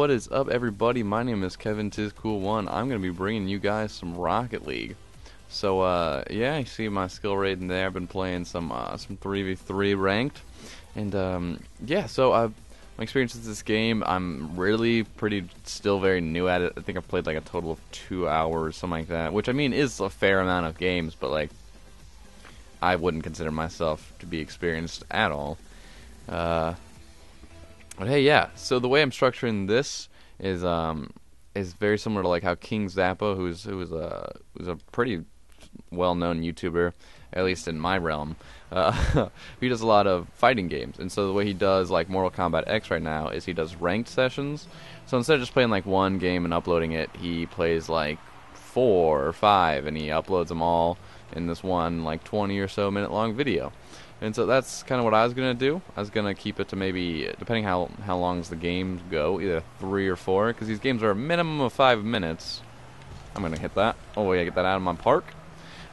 What is up, everybody? My name is Kevin TizCool1. I'm going to be bringing you guys some Rocket League. So, yeah, you see my skill rating there. I've been playing some 3v3 ranked. And, yeah, so my experience with this game, I'm really still very new at it. I think I've played like a total of 2 hours, something like that. Which, I mean, is a fair amount of games, but, like, I wouldn't consider myself to be experienced at all. But hey, yeah. So the way I'm structuring this is very similar to like how King Zappa, who's a pretty well-known YouTuber, at least in my realm. He does a lot of fighting games, and so the way he does like Mortal Kombat X right now is he does ranked sessions. So instead of just playing like one game and uploading it, he plays like 4 or 5, and he uploads them all in this one like 20 or so minute long video. And so that's kind of what I was going to do. I was going to keep it to maybe, depending how long the games go, either 3 or 4, because these games are a minimum of 5 minutes. I'm going to hit that. Oh, yeah, get that out of my park.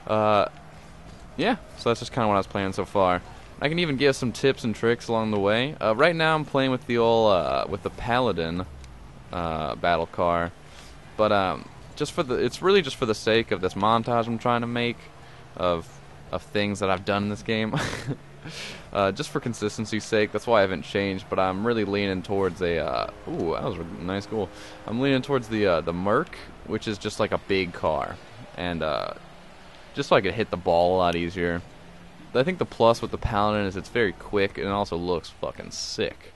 Yeah, so that's just kind of what I was playing so far. I can even give some tips and tricks along the way. Right now I'm playing with the old, with the Paladin battle car. But it's really just for the sake of this montage I'm trying to make of things that I've done in this game. Just for consistency's sake, that's why I haven't changed, but I'm really leaning towards a, ooh, that was a nice goal. I'm leaning towards the Merc, which is just like a big car, and, just so I could hit the ball a lot easier. I think the plus with the Paladin is it's very quick, and it also looks fucking sick.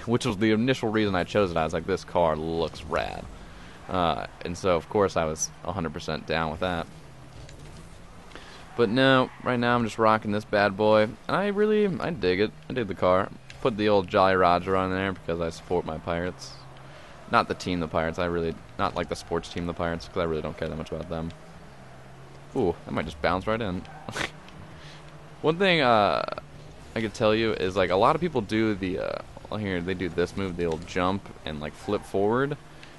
Which was the initial reason I chose it. I was like, this car looks rad. And so, of course, I was 100% down with that. But no, right now I'm just rocking this bad boy, and I dig it. I dig the car. Put the old Jolly Roger on there because I support my Pirates. Not the team, the Pirates. Not like the sports team, the Pirates, because I really don't care that much about them. Ooh, that might just bounce right in. One thing I could tell you is like a lot of people do they do this move, the old jump and like flip forward.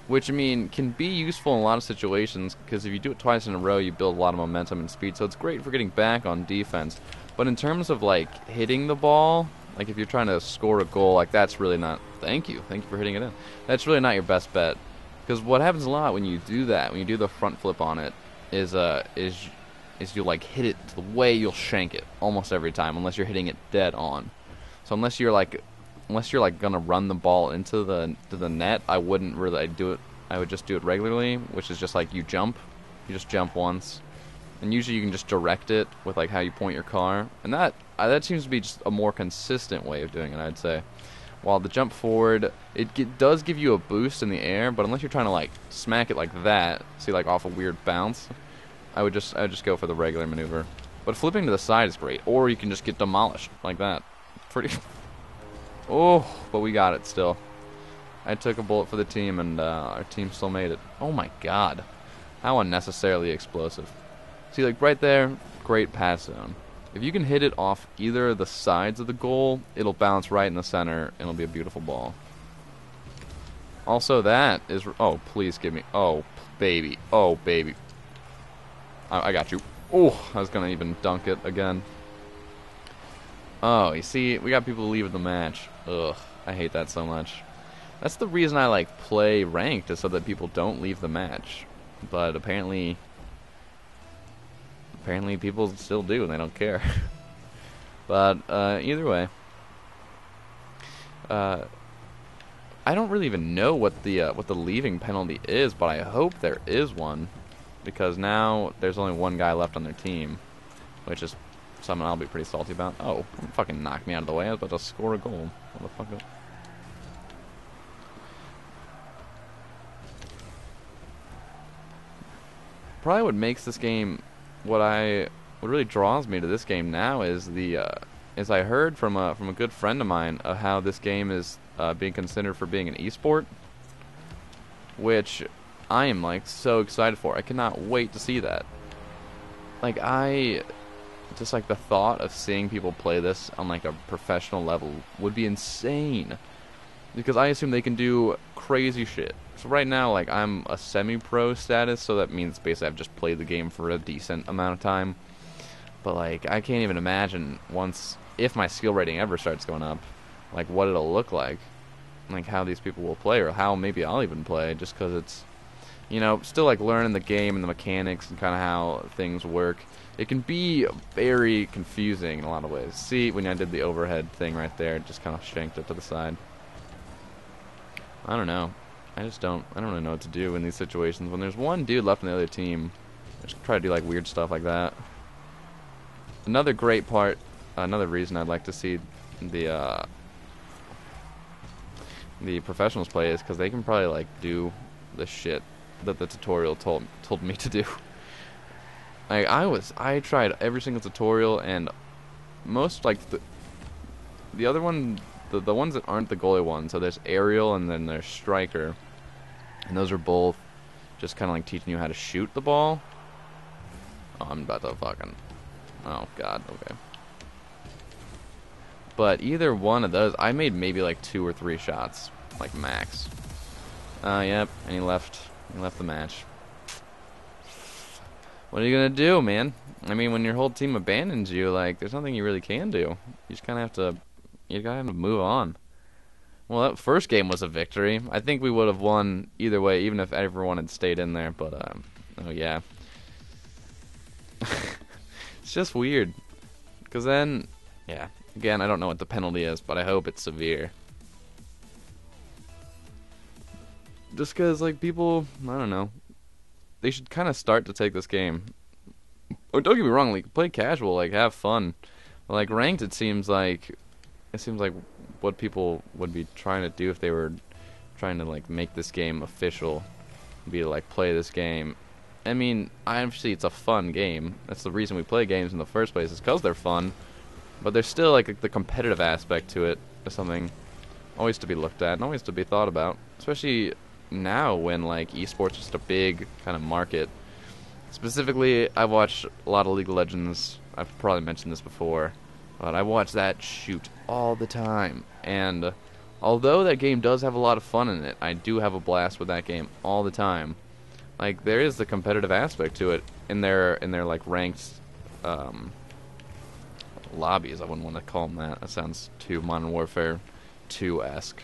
Which, I mean, can be useful in a lot of situations, because if you do it twice in a row, you build a lot of momentum and speed, so it's great for getting back on defense. But in terms of, like, hitting the ball, like, if you're trying to score a goal, like, that's really not... Thank you for hitting it in. That's really not your best bet. Because what happens a lot when you do that, when you do the front flip on it, is you, like, hit it the way you'll shank it almost every time, unless you're hitting it dead on. So unless you're gonna run the ball into the net, I wouldn't really do it. I would just do it regularly, which is just like you just jump once, and usually you can just direct it with like how you point your car, and that seems to be just a more consistent way of doing it, I'd say. While the jump forward, it does give you a boost in the air, but unless you're trying to like smack it like that, see, like off a weird bounce, I would just go for the regular maneuver. But flipping to the side is great, or you can just get demolished like that. Pretty. Oh, but we got it still. I took a bullet for the team, and our team still made it. Oh my god. How unnecessarily explosive. See, like right there, great pass zone. If you can hit it off either of the sides of the goal, it'll bounce right in the center, and it'll be a beautiful ball. Also, that is... Oh, please give me... Oh, baby. Oh, baby. I got you. Oh, I was going to even dunk it again. Oh, you see, we got people leaving the match. Ugh, I hate that so much. That's the reason I like play ranked, is so that people don't leave the match. But apparently people still do, and they don't care. But either way, I don't really even know what the leaving penalty is, but I hope there is one, because now there's only one guy left on their team, which is something I'll be pretty salty about. Oh, fucking knocked me out of the way. I was about to score a goal. Motherfucker. Probably what makes this game, what really draws me to this game now is is I heard from a good friend of mine of how this game is being considered for being an esport, which I am like so excited for. I cannot wait to see that. Like just like the thought of seeing people play this on like a professional level would be insane, because I assume they can do crazy shit. So right now, like, I'm a semi-pro status, so that means basically I've just played the game for a decent amount of time. But like, I can't even imagine if my skill rating ever starts going up, like what it'll look like. like how these people will play, or how maybe I'll even play, just because it's, you know, still like learning the game and the mechanics and kind of how things work. It can be very confusing in a lot of ways. See, when I did the overhead thing right there, it just kind of shanked it to the side. I don't know. I don't really know what to do in these situations. When there's one dude left on the other team, I just try to do like weird stuff like that. Another great part, another reason I'd like to see the professionals play is because they can probably like do the shit that the tutorial told me to do. Like I tried every single tutorial, and most like the other one, the ones that aren't the goalie ones. So there's aerial and then there's striker, and those are both just kind of like teaching you how to shoot the ball. Oh, I'm about to fucking. Oh god. Okay. But either one of those, I made maybe like 2 or 3 shots, like max. Yep, and he left the match. What are you gonna do, man? I mean, when your whole team abandons you, like, there's nothing you really can do. You just kind of have to, you gotta have to move on. Well, that first game was a victory. I think we would have won either way, even if everyone had stayed in there. But oh yeah, it's just weird. Cause then, yeah. Again, I don't know what the penalty is, but I hope it's severe. Just because, like, people, I don't know, they should kind of start to take this game. Or don't get me wrong, like, play casual, like, have fun. But, like, ranked, it seems like what people would be trying to do if they were trying to, like, make this game official. Be to, like, play this game. I mean, obviously, it's a fun game. That's the reason we play games in the first place, is because they're fun. But there's still, like, the competitive aspect to it is something always to be looked at and always to be thought about. Especially now when, like, esports is just a big kind of market. Specifically, I watch a lot of League of Legends. I've probably mentioned this before. But I watch that shoot all the time. And although that game does have a lot of fun in it, I do have a blast with that game all the time. Like, there is the competitive aspect to it in their like, ranked, lobbies. I wouldn't want to call them that. That sounds too Modern Warfare 2-esque.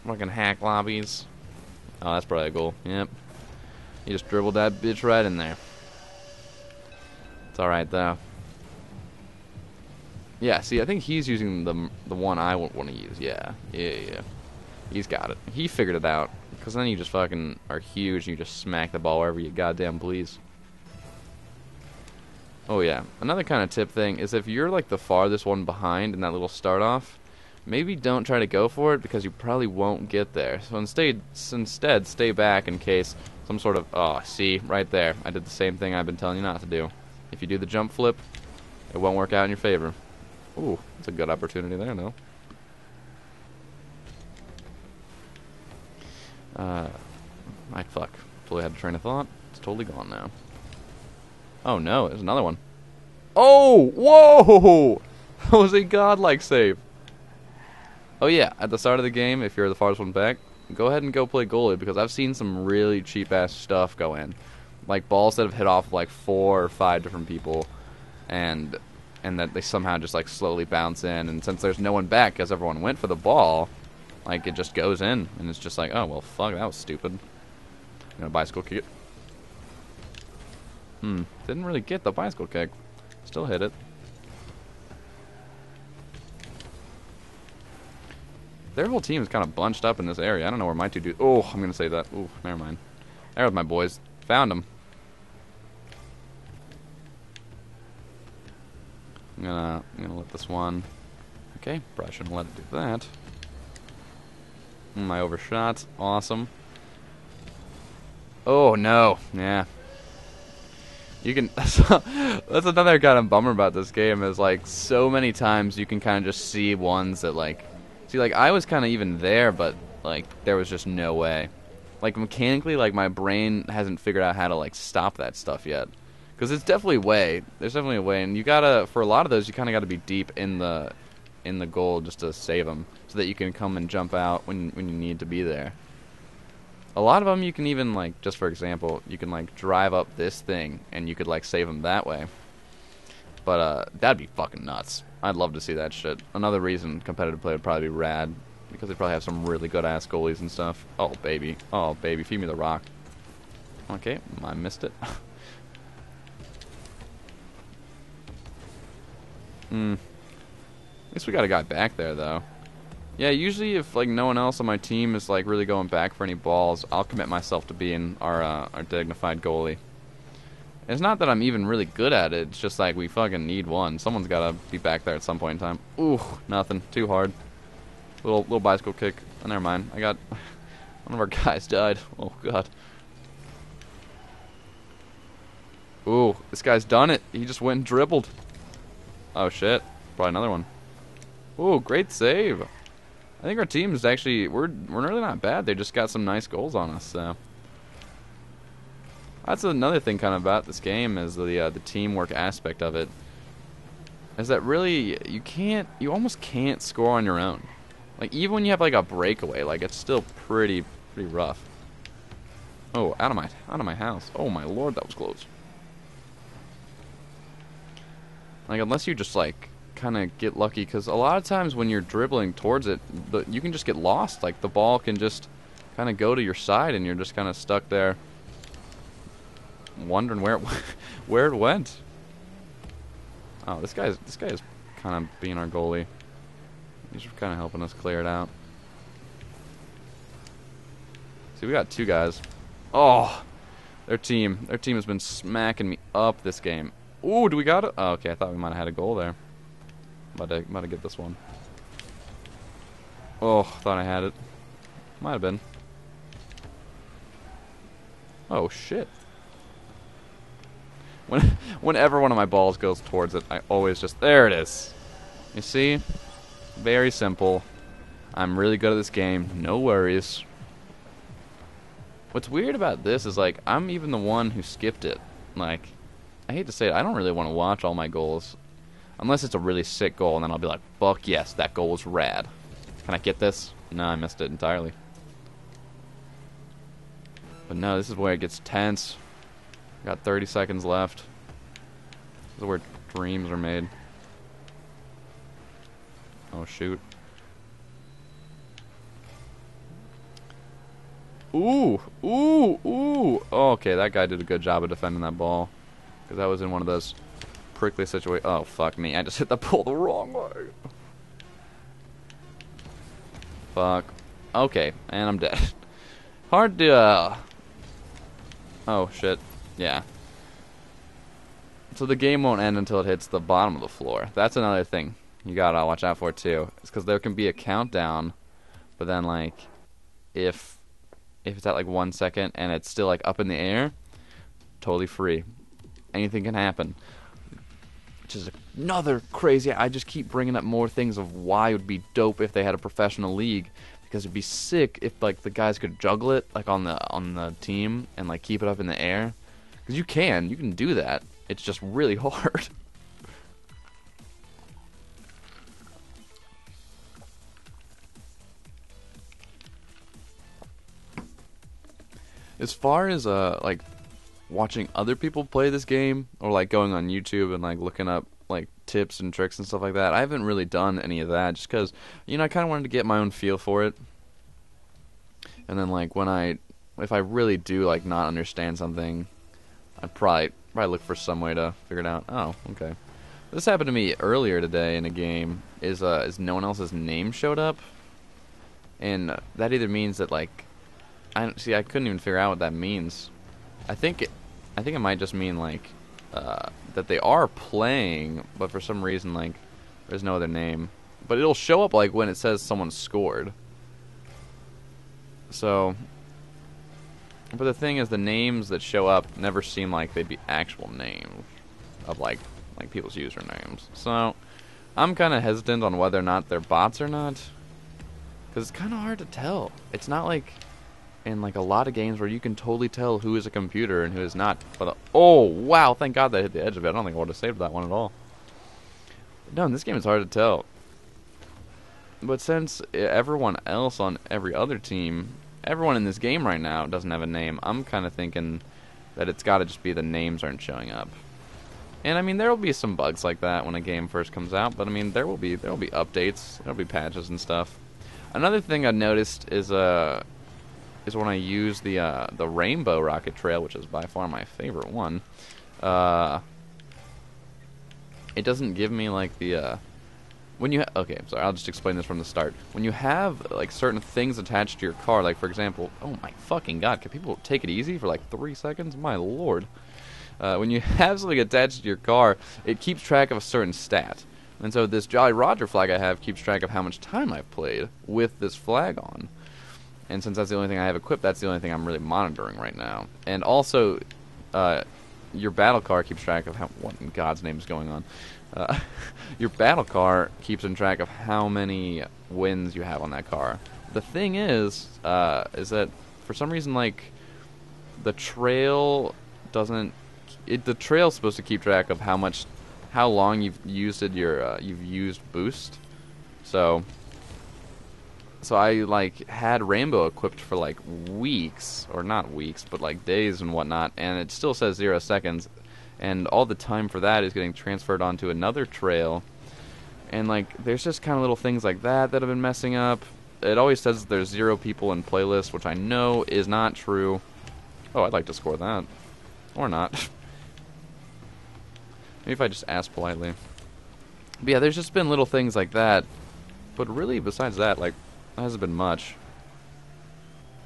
Fucking hack lobbies. Oh, that's probably a goal. Yep. You just dribbled that bitch right in there. It's alright, though. Yeah, see, I think he's using the one I would want to use. Yeah. He's got it. He figured it out. Because then you just fucking are huge and you just smack the ball wherever you goddamn please. Oh yeah, another kind of tip thing is if you're like the farthest one behind in that little start off, maybe don't try to go for it because you probably won't get there. So instead stay back in case some sort of, oh, see, right there. I did the same thing I've been telling you not to do. If you do the jump flip, it won't work out in your favor. Ooh, that's a good opportunity there, though. Fuck. Totally had a train of thought. It's totally gone now. Oh no, there's another one. Oh, whoa! That was a godlike save. Oh yeah, at the start of the game, if you're the farthest one back, go ahead and go play goalie, because I've seen some really cheap-ass stuff go in. Like balls that have hit off like 4 or 5 different people, and that they somehow just like slowly bounce in, and since there's no one back because everyone went for the ball, like it just goes in, and it's just like, oh well, fuck, that was stupid. I'm gonna bicycle kick it. Didn't really get the bicycle kick. Still hit it. Their whole team is kind of bunched up in this area. I don't know where my two dudes... Oh, I'm going to say that. Ooh, never mind. There with my boys. Found them. I'm gonna let this one... Okay, probably shouldn't let it do that. I overshot. Awesome. Oh, no. Yeah. You can... That's another kind of bummer about this game, is, like, so many times you can kind of just see ones that, like... See, like, I was kind of even there, but, like, there was just no way. Like, mechanically, like, my brain hasn't figured out how to, like, stop that stuff yet. Because it's definitely a way. There's definitely a way. And you gotta... For a lot of those, you kind of gotta be deep in the goal just to save them. So that you can come and jump out when you need to be there. A lot of them you can even, like, just for example, you can, like, drive up this thing, and you could, like, save them that way. But, that'd be fucking nuts. I'd love to see that shit. Another reason competitive play would probably be rad. because they probably have some really good ass goalies and stuff. Oh baby, feed me the rock. Okay, I missed it. At least we got a guy back there though. Yeah, usually if like no one else on my team is like really going back for any balls, I'll commit myself to being our dignified goalie. It's not that I'm even really good at it. It's just like we fucking need one. Someone's gotta be back there at some point in time. Ooh, nothing. Too hard. Little bicycle kick. Oh, never mind. I got one of our guys died. Oh god. Ooh, this guy's done it. He just went and dribbled. Oh shit. Probably another one. Ooh, great save. I think our team is actually we're really not bad. They just got some nice goals on us. So that's another thing kind of about this game is the teamwork aspect of it. Is that really you almost can't score on your own. Like even when you have like a breakaway, like it's still pretty rough. Oh, out of my house. Oh my lord, that was close. Like unless you just like kind of get lucky, because a lot of times when you're dribbling towards it, you can just get lost. Like the ball can just kind of go to your side, and you're just kind of stuck there, wondering where it went. Oh, this guy is kind of being our goalie. He's kind of helping us clear it out. See, we got two guys. Oh, their team has been smacking me up this game. Ooh, do we got it? Oh, okay, I thought we might have had a goal there. About to get this one. Oh, thought I had it. Might have been. Oh shit. Whenever one of my balls goes towards it, I always just there it is. You see? Very simple. I'm really good at this game. No worries. What's weird about this is like I'm even the one who skipped it. Like I hate to say it, I don't really want to watch all my goals. Unless it's a really sick goal, and then I'll be like, fuck yes, that goal was rad. Can I get this? No, I missed it entirely. But no, this is where it gets tense. Got 30 seconds left. This is where dreams are made. Oh, shoot. Ooh! Ooh! Ooh! Oh, okay, that guy did a good job of defending that ball. Because that was in one of those prickly situations. Oh, fuck me. I just hit the ball the wrong way. Fuck. Okay, and I'm dead. Hard to, Oh, shit. Yeah. So the game won't end until it hits the bottom of the floor. That's another thing you gotta watch out for, too. It's because there can be a countdown, but then, like, if it's at, like, 1 second and it's still, like, up in the air, totally free. Anything can happen. Which is another crazy... I just keep bringing up more things of why it would be dope if they had a professional league. Because it'd be sick if, like, the guys could juggle it, like, on the team and, like, keep it up in the air. Because you can do that. It's just really hard. As far as, like, watching other people play this game, or, like, going on YouTube and, like, looking up, like, tips and tricks and stuff like that, I haven't really done any of that, just because, you know, I kind of wanted to get my own feel for it. And then, like, if I really do, like, not understand something, I'd probably look for some way to figure it out. Oh, okay. This happened to me earlier today in a game, is no one else's name showed up, and that either means that, like, I couldn't even figure out what that means. I think it might just mean like that they are playing, but for some reason like there's no other name. But it'll show up like when it says someone scored. So, but the thing is, the names that show up never seem like they'd be actual names of like people's usernames. So I'm kind of hesitant on whether or not they're bots or not, because it's kind of hard to tell. It's not like in like a lot of games where you can totally tell who is a computer and who is not. But oh wow, thank God that hit the edge of it. I don't think I would have saved that one at all. No, in this game it's hard to tell. But since everyone else on every other team, everyone in this game right now doesn't have a name, I'm kind of thinking that it's got to just be the names aren't showing up. And I mean, there will be some bugs like that when a game first comes out, but I mean, there will be updates, there'll be patches and stuff. Another thing I noticed is when I use the rainbow rocket trail, which is by far my favorite one. It doesn't give me like the when you okay, sorry, I'll just explain this from the start. When you have like certain things attached to your car, like for example, oh my fucking god, can people take it easy for like 3 seconds? My lord. When you have something attached to your car, it keeps track of a certain stat. And so this Jolly Roger flag I have keeps track of how much time I've played with this flag on. And since that's the only thing I have equipped, that's the only thing I'm really monitoring right now. And also, your battle car keeps track of what in God's name is going on. Your battle car keeps in track of how many wins you have on that car. The thing is that for some reason, like, the trail doesn't. The trail's supposed to keep track of how long you've used you've used boost. So I like had Rainbow equipped for like weeks, or not weeks, but like days and whatnot, and it still says 0 seconds, and all the time for that is getting transferred onto another trail, and like there's just kind of little things like that have been messing up. It always says that there's 0 people in playlist, which I know is not true. Oh, I'd like to score that, or not. Maybe if I just ask politely. But yeah, there's just been little things like that, but really besides that, like, there hasn't been much.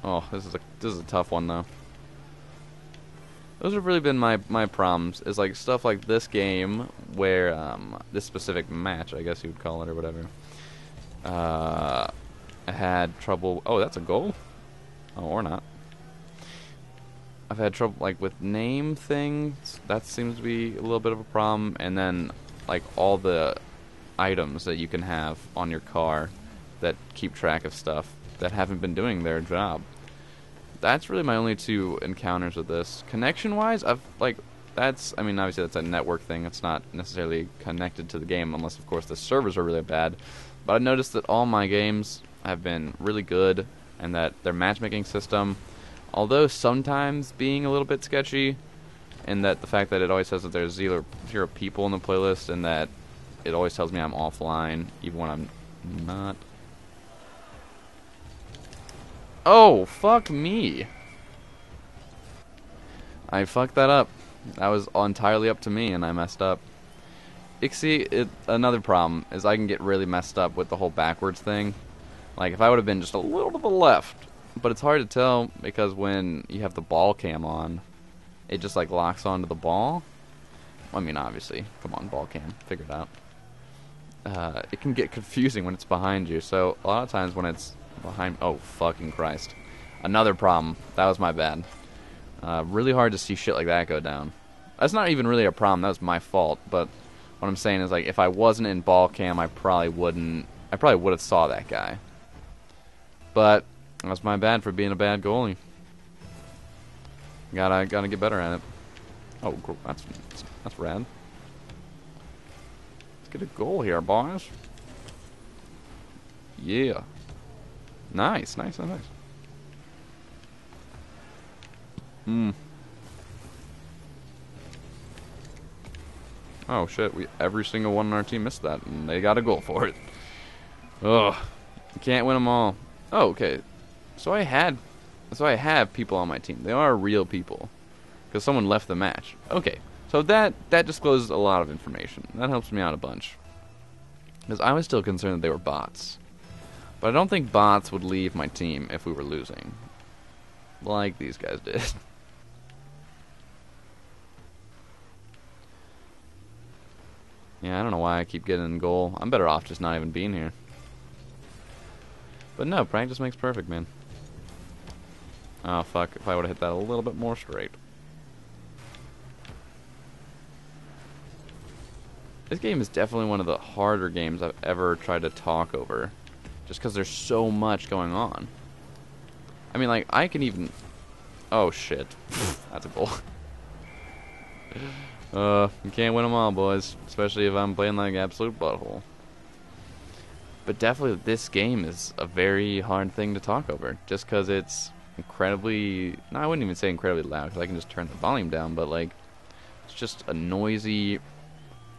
Oh, this is a tough one though. Those have really been my problems. Is like stuff like this game where this specific match, I guess you would call it or whatever. I had trouble. Oh, that's a goal. Oh, or not. I've had trouble like with name things. That seems to be a little bit of a problem. And then like all the items that you can have on your car that keep track of stuff that haven't been doing their job. That's really my only 2 encounters with this. Connection-wise, I mean, obviously that's a network thing. It's not necessarily connected to the game, unless, of course, the servers are really bad. But I noticed that all my games have been really good, and that their matchmaking system, although sometimes being a little bit sketchy, and that the fact that it always says that there's 0 people in the playlist, and that it always tells me I'm offline, even when I'm not. Oh, fuck me. I fucked that up. That was entirely up to me, and I messed up. Another problem is I can get really messed up with the whole backwards thing. Like, if I would have been just a little to the left. But it's hard to tell, because when you have the ball cam on, it just, like, locks onto the ball. I mean, obviously. Come on, ball cam. Figure it out. It can get confusing when it's behind you, so a lot of times when it's behind... Oh, fucking Christ. Another problem. That was my bad. Really hard to see shit like that go down. That's not even really a problem. That was my fault. But what I'm saying is, like, if I wasn't in ball cam, I probably would have saw that guy. But that's my bad for being a bad goalie. Gotta get better at it. Oh, that's rad. Let's get a goal here, boys. Yeah. Nice. Oh shit, every single one on our team missed that, and they got a goal for it. Ugh. You can't win them all. Oh, okay. So I have people on my team. They are real people. Because someone left the match. Okay. So that discloses a lot of information. That helps me out a bunch. Because I was still concerned that they were bots. But I don't think bots would leave my team if we were losing. Like these guys did. Yeah, I don't know why I keep getting in goal. I'm better off just not even being here. But no, practice makes perfect, man. Oh, fuck. If I would have hit that a little bit more straight. This game is definitely one of the harder games I've ever tried to talk over. Just because there's so much going on. I mean, like, I can even... Oh, shit. That's a goal. You can't win them all, boys. Especially if I'm playing like absolute butthole. But definitely this game is a very hard thing to talk over. Just because it's incredibly... No, I wouldn't even say incredibly loud, because I can just turn the volume down. But, like, it's just a noisy,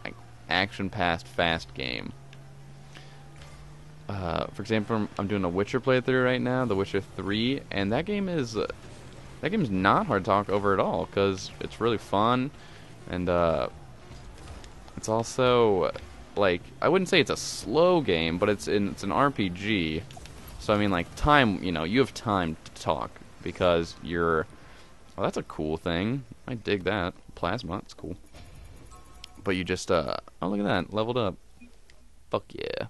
like, action-packed, fast game. For example, I'm doing a Witcher playthrough right now, The Witcher 3, and that game's not hard to talk over at all because it's really fun, and it's also like I wouldn't say it's a slow game, but it's an RPG. So I mean, like time, you have time to talk because you're. Oh, that's a cool thing. I dig that plasma. It's cool. But you just oh look at that, leveled up. Fuck yeah.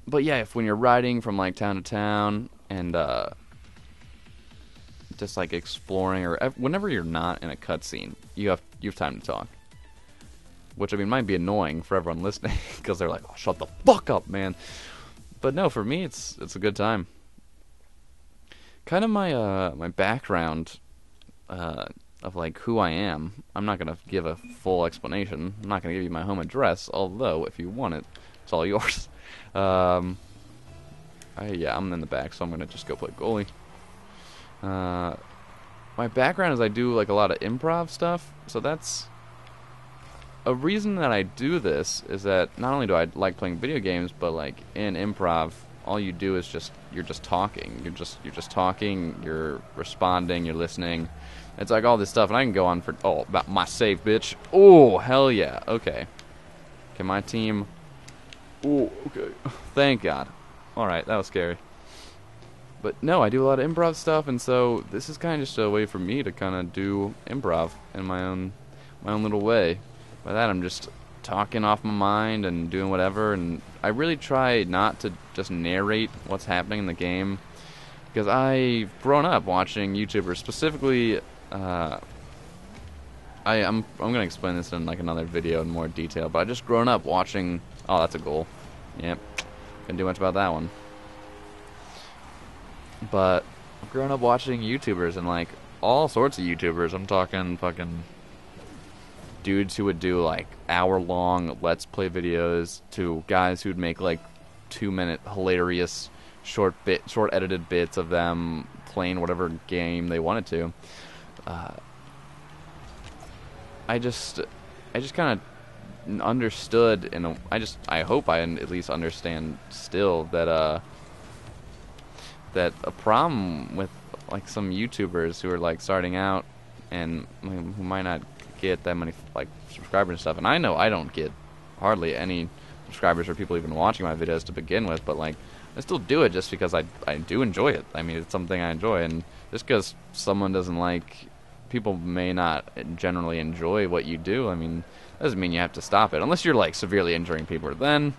But yeah, if when you're riding from like town to town and just like exploring, or whenever you're not in a cutscene, you have time to talk. Which I mean might be annoying for everyone listening because they're like, "Oh, shut the fuck up, man." But no, for me it's a good time. Kind of my my background of like who I am. I'm not gonna give a full explanation. I'm not gonna give you my home address, although if you want it, it's all yours. Yeah, I'm in the back, so I'm gonna just go play goalie. My background is I do like a lot of improv stuff, so that's a reason that I do this is that not only do I like playing video games, but like in improv, all you do is you're just talking. You're just talking. You're responding. You're listening. It's like all this stuff, and I can go on for about my save, bitch. Oh hell yeah. Okay. Okay, my team. Oh okay. Thank God. All right, that was scary. But no, I do a lot of improv stuff, and so this is kind of just a way for me to kind of do improv in my own little way. By that, I'm just talking off my mind and doing whatever, and I really try not to just narrate what's happening in the game, because I've grown up watching YouTubers, specifically, I'm gonna explain this in like another video in more detail, but I've just grown up watching, oh, that's a goal, yep, couldn't do much about that one, but I've grown up watching YouTubers, and like, all sorts of YouTubers, I'm talking fucking dudes who would do like hour-long Let's Play videos to guys who'd make like 2-minute hilarious short edited bits of them playing whatever game they wanted to. I just kind of understood, and I hope I at least understand still that that a problem with like some YouTubers who are like starting out and who might not get that many like subscribers and stuff, and I know I don't get hardly any subscribers or people even watching my videos to begin with, but like I still do it just because I do enjoy it. I mean, it's something I enjoy, and just because someone doesn't like, people may not generally enjoy what you do, I mean, that doesn't mean you have to stop it unless you're like severely injuring people. Then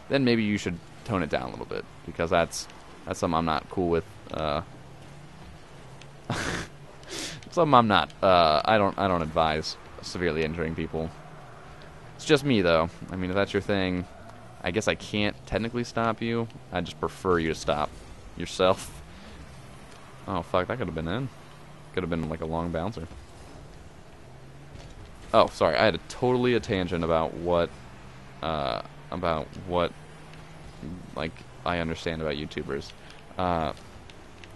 maybe you should tone it down a little bit, because that's something I'm not cool with. Something I'm not. I don't advise severely injuring people. It's just me, though. I mean, if that's your thing, I guess I can't technically stop you. I just prefer you to stop yourself. Oh fuck, that could have been in. Could have been like a long bouncer. Oh, sorry, I had a tangent about what like I understand about YouTubers. A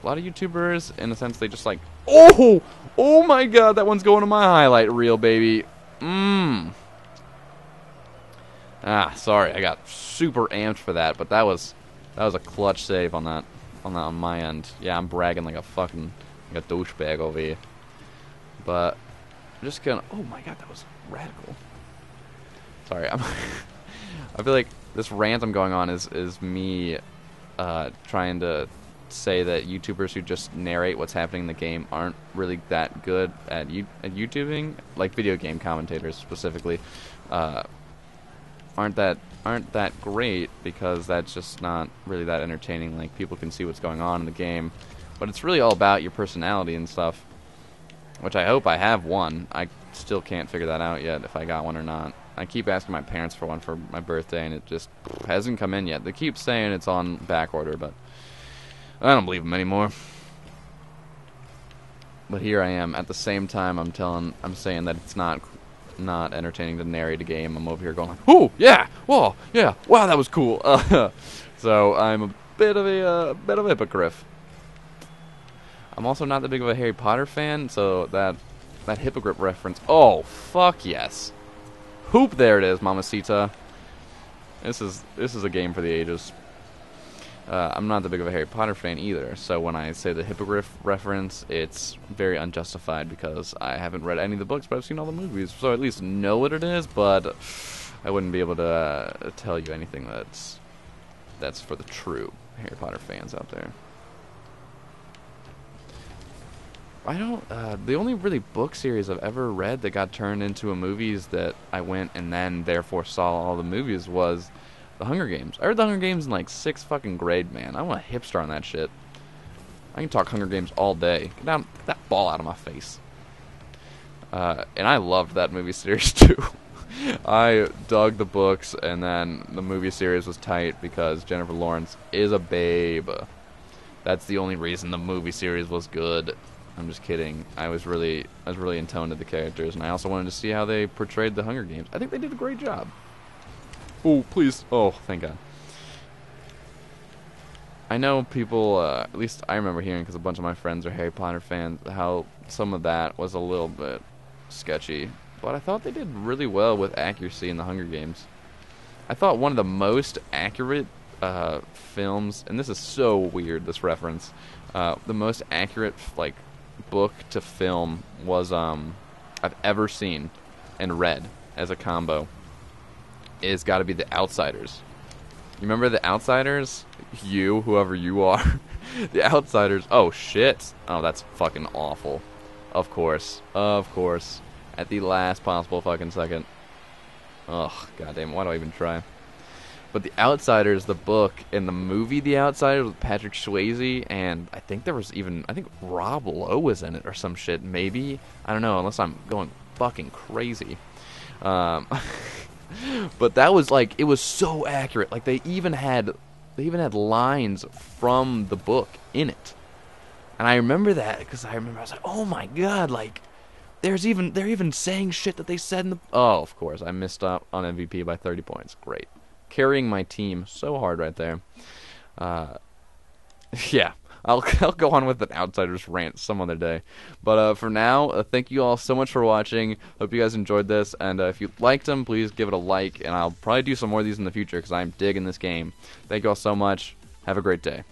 lot of YouTubers, in a sense, they just like, oh my God, that one's going to my highlight reel, baby. Sorry, I got super amped for that, but that was a clutch save on my end. Yeah, I'm bragging like a fucking like a douchebag over here. But I'm just gonna. Oh my God, that was radical. Sorry, I feel like this rant I'm going on is me trying to say that YouTubers who just narrate what's happening in the game aren't really that good at YouTubing, like video game commentators specifically, aren't that great, because that's just not really that entertaining. Like, people can see what's going on in the game, but it's really all about your personality and stuff, which I hope I have one. I still can't figure that out yet, if I got one or not. I keep asking my parents for one for my birthday, and it just hasn't come in yet. They keep saying it's on back order, but I don't believe them anymore. But here I am. At the same time, I'm saying that it's not entertaining to narrate a game. I'm over here going like, "Oh yeah, whoa, yeah, wow, that was cool." So I'm a bit of a hypocrite. I'm also not that big of a Harry Potter fan, so that hypocrite reference. Oh fuck yes, hoop! There it is, Mamacita. This is a game for the ages. I'm not that big of a Harry Potter fan either, so when I say the hippogriff reference, it's very unjustified because I haven't read any of the books, but I've seen all the movies, so I at least know what it is, but I wouldn't be able to tell you anything that's for the true Harry Potter fans out there. I don't, the only really book series I've ever read that got turned into a movies that I went and then therefore saw all the movies was The Hunger Games. I read The Hunger Games in like 6th fucking grade, man. I'm a hipster on that shit. I can talk Hunger Games all day. Get that ball out of my face. And I loved that movie series too. I dug the books, and then the movie series was tight because Jennifer Lawrence is a babe. That's the only reason the movie series was good. I'm just kidding. I was really in tone to the characters, and I also wanted to see how they portrayed the Hunger Games. I think they did a great job. Oh, please. Oh, thank God. I know people, at least I remember hearing, because a bunch of my friends are Harry Potter fans, how some of that was a little bit sketchy. But I thought they did really well with accuracy in the Hunger Games. I thought one of the most accurate films, and this is so weird, this reference, the most accurate, like, book to film was, I've ever seen and read as a combo, is got to be The Outsiders. You remember The Outsiders? You, whoever you are. The Outsiders. Oh, shit. Oh, that's fucking awful. Of course. Of course. At the last possible fucking second. Ugh, goddamn, why do I even try? But The Outsiders, the book, and the movie The Outsiders with Patrick Swayze, and I think there was even, I think Rob Lowe was in it or some shit, maybe? I don't know, unless I'm going fucking crazy. But that was, like, it was so accurate. Like, they even had lines from the book in it. And I remember that, because I was like, oh my god, like, they're even saying shit that they said in the... Oh, of course, I missed out on MVP by 30 points. Great. Carrying my team so hard right there. Yeah, I'll go on with an Outsiders rant some other day. But for now, thank you all so much for watching. Hope you guys enjoyed this, and if you liked them, please give it a like, and I'll probably do some more of these in the future because I'm digging this game. Thank you all so much. Have a great day.